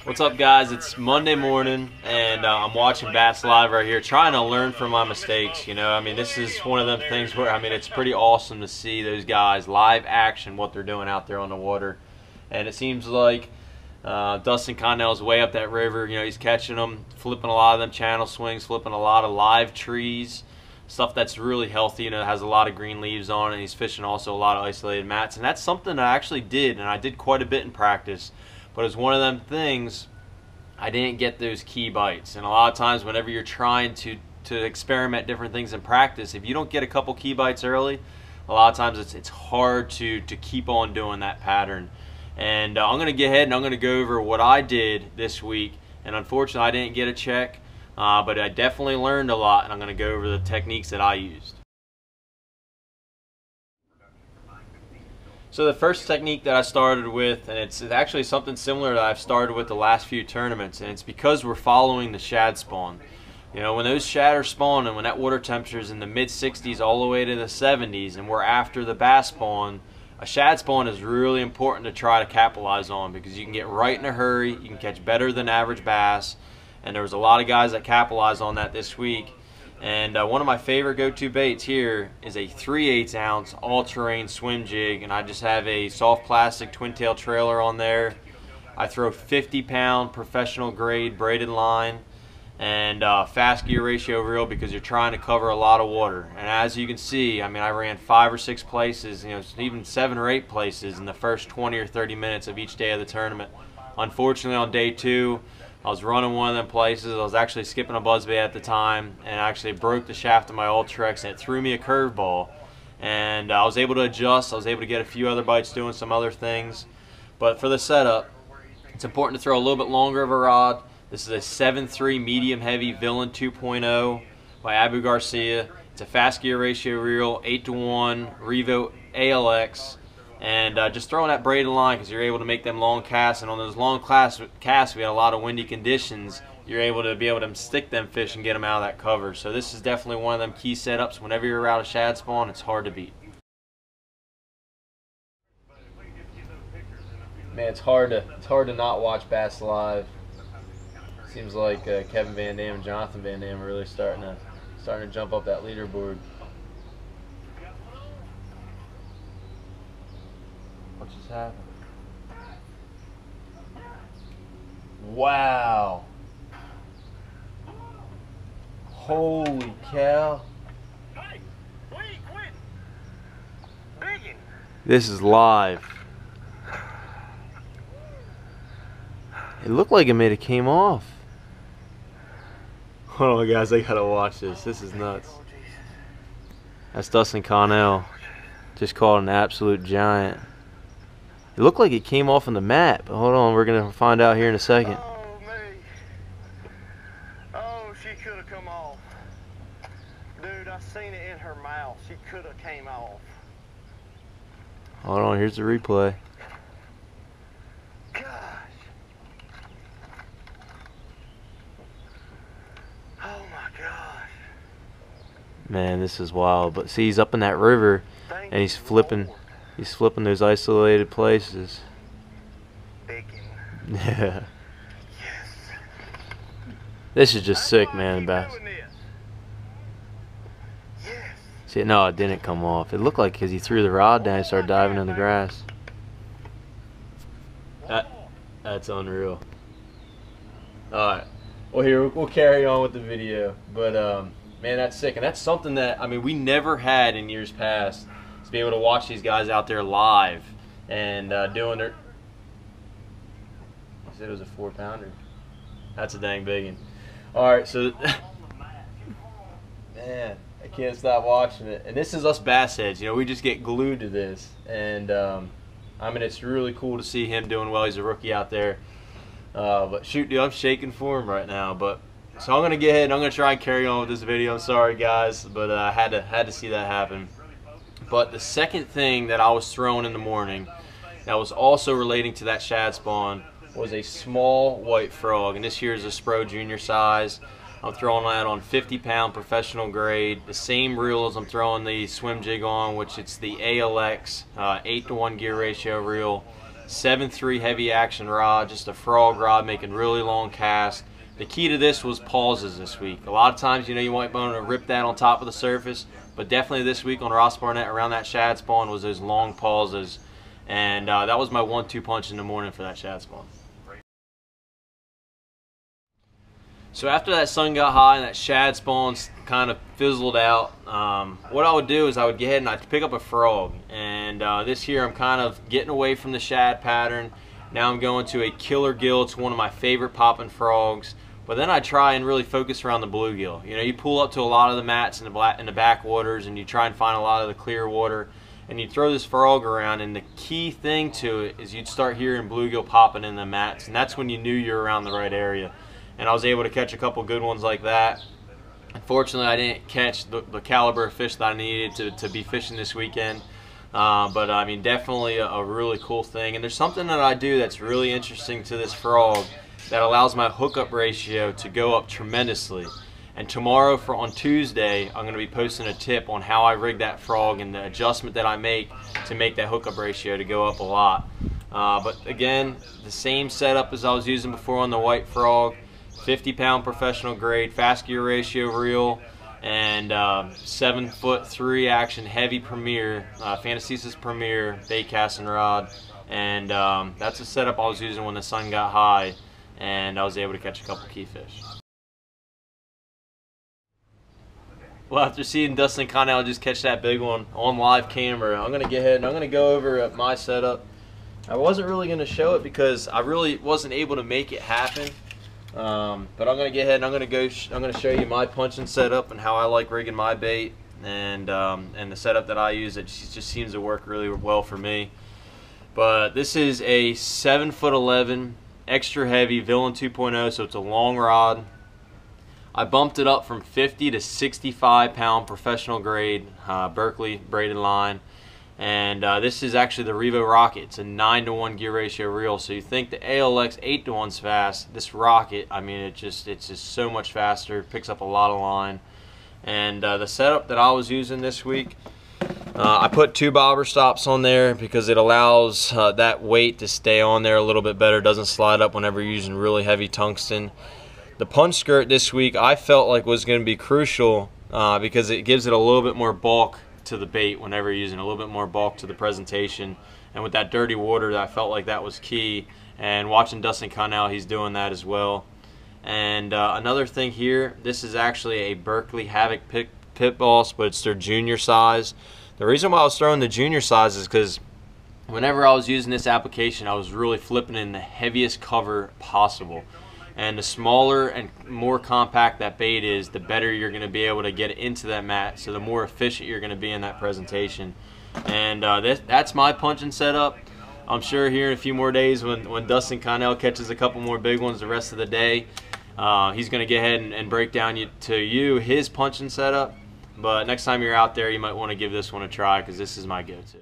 What's up, guys? It's Monday morning and I'm watching Bass Live right here, trying to learn from my mistakes. This is one of them things where it's pretty awesome to see those guys live action, what they're doing out there on the water. And it seems like Dustin Connell's way up that river. He's catching them, flipping a lot of them channel swings, flipping a lot of live trees, stuff that's really healthy, has a lot of green leaves on it. And he's fishing also a lot of isolated mats, and that's something I actually did, and I did quite a bit in practice. But it's one of them things, I didn't get those key bites. And a lot of times whenever you're trying to experiment different things in practice, if you don't get a couple key bites early, a lot of times it's hard to keep on doing that pattern. And I'm going to get ahead and I'm going to go over what I did this week. And unfortunately I didn't get a check, but I definitely learned a lot, and I'm going to go over the techniques that I used. So the first technique that I started with, and it's actually something similar that I've started with the last few tournaments, and it's because we're following the shad spawn. When those shad are spawning, when that water temperature is in the mid-60s all the way to the 70s, and we're after the bass spawn, a shad spawn is really important to try to capitalize on, because you can get right in a hurry, you can catch better than average bass, and there was a lot of guys that capitalized on that this week. And one of my favorite go-to baits here is a 3/8 ounce all-terrain swim jig, and I just have a soft plastic twin tail trailer on there. I throw 50-pound professional grade braided line and fast gear ratio reel, because you're trying to cover a lot of water. And as you can see, I ran 5 or 6 places, even 7 or 8 places in the first 20 or 30 minutes of each day of the tournament. Unfortunately, on day 2, I was running one of them places. I was actually skipping a buzzbait at the time, and I actually broke the shaft of my Ultrex, and it threw me a curveball. And I was able to adjust. I was able to get a few other bites doing some other things. But for the setup, it's important to throw a little bit longer of a rod. This is a 7.3 medium heavy Villain 2.0 by Abu Garcia. It's a fast gear ratio reel, 8-to-1 Revo ALX. And just throwing that braided line, because you're able to make them long casts, and on those long casts we had a lot of windy conditions. You're able to stick them fish and get them out of that cover. So this is definitely one of them key setups. Whenever you're out of shad spawn, it's hard to beat. Man, it's hard to not watch Bass Live. Seems like Kevin Van Dam and Jonathan Van Dam are really starting to jump up that leaderboard. What just happened? Wow. Holy cow. Hey, quit. Biggin. This is live. It looked like it came off. Hold on, guys, I gotta watch this. This is nuts. That's Dustin Connell. Just caught an absolute giant. It looked like it came off on the mat, but hold on, we're going to find out here in a second. Oh, me. Oh, she could have come off. Dude, I seen it in her mouth. She could have came off. Hold on, here's the replay. Gosh. Oh, my gosh. Man, this is wild. But see, he's up in that river, and he's flipping those isolated places. Bacon. Yeah. Yes. This is just sick, man, bass. Yes. See, no, it didn't come off. It looked like because he threw the rod down, he started diving in the grass. That's unreal. Alright. Well, here, we'll carry on with the video. But, man, that's sick. And that's something that, we never had in years past. To be able to watch these guys out there live and doing their... I said it was a 4-pounder. That's a dang big one. Alright, so... Man, I can't stop watching it. And this is us bass heads. We just get glued to this. And, it's really cool to see him doing well. He's a rookie out there. But shoot, dude, I'm shaking for him right now. But so I'm going to get ahead and I'm going to try and carry on with this video. I'm sorry, guys, but I had to see that happen. But the second thing that I was throwing in the morning that was also relating to that shad spawn was a small white frog, and this here is a Spro Junior size. I'm throwing that on 50-pound professional grade, the same reel as I'm throwing the swim jig on, which it's the ALX 8-to-1 gear ratio reel. 7.3 heavy action rod, just a frog rod making really long casts. The key to this was pauses this week. A lot of times, you might want to rip that on top of the surface, but definitely this week on Ross Barnett around that shad spawn was those long pauses, and that was my 1-2 punch in the morning for that shad spawn. So after that sun got high and that shad spawns kind of fizzled out, what I would do is I would go ahead and I'd pick up a frog. And this year I'm kind of getting away from the shad pattern. Now I'm going to a killer gill. It's one of my favorite popping frogs. But then I try and really focus around the bluegill. You pull up to a lot of the mats in the backwaters and you try and find a lot of the clear water. And you throw this frog around, and the key thing to it is you'd start hearing bluegill popping in the mats. And that's when you knew you were around the right area. And I was able to catch a couple good ones like that. Unfortunately, I didn't catch the caliber of fish that I needed to be fishing this weekend. But I mean, definitely a really cool thing. And there's something that I do that's really interesting to this frog that allows my hookup ratio to go up tremendously. And tomorrow, on Tuesday, I'm going to be posting a tip on how I rig that frog and the adjustment that I make to make that hookup ratio to go up a lot. But again, the same setup as I was using before on the white frog. 50-pound professional grade fast gear ratio reel, and 7'3" action heavy Premier, Fantasysis Premier bait casting rod, and that's a setup I was using when the sun got high, and I was able to catch a couple key fish. Well, after seeing Dustin Connell just catch that big one on live camera, I'm gonna go ahead and I'm gonna go over at my setup. I wasn't really gonna show it because I really wasn't able to make it happen. But I'm gonna go ahead and I'm gonna show you my punching setup and how I like rigging my bait, and the setup that I use. It just seems to work really well for me. But this is a 7'11" extra heavy Villain 2.0, so it's a long rod. I bumped it up from 50 to 65-pound professional grade Berkeley braided line. And this is actually the Revo Rocket. It's a 9-to-1 gear ratio reel. So you think the ALX 8-to-1's fast. This Rocket, I mean, it's just so much faster. It picks up a lot of line. And the setup that I was using this week, I put 2 bobber stops on there because it allows that weight to stay on there a little bit better. It doesn't slide up whenever you're using really heavy tungsten. The punch skirt this week I felt like was going to be crucial because it gives it a little bit more bulk to the bait whenever you're using a little bit more bulk to the presentation. And with that dirty water, I felt like that was key. And watching Dustin Connell, he's doing that as well. And another thing here, this is actually a Berkeley Havoc pit boss, but it's their junior size. The reason why I was throwing the junior size is because whenever I was using this application, I was really flipping in the heaviest cover possible. And the smaller and more compact that bait is, the better you're going to be able to get it into that mat, so the more efficient you're going to be in that presentation. And that's my punching setup. I'm sure here in a few more days when Dustin Connell catches a couple more big ones the rest of the day, he's going to go ahead and break down his punching setup. But next time you're out there, you might want to give this one a try because this is my go-to.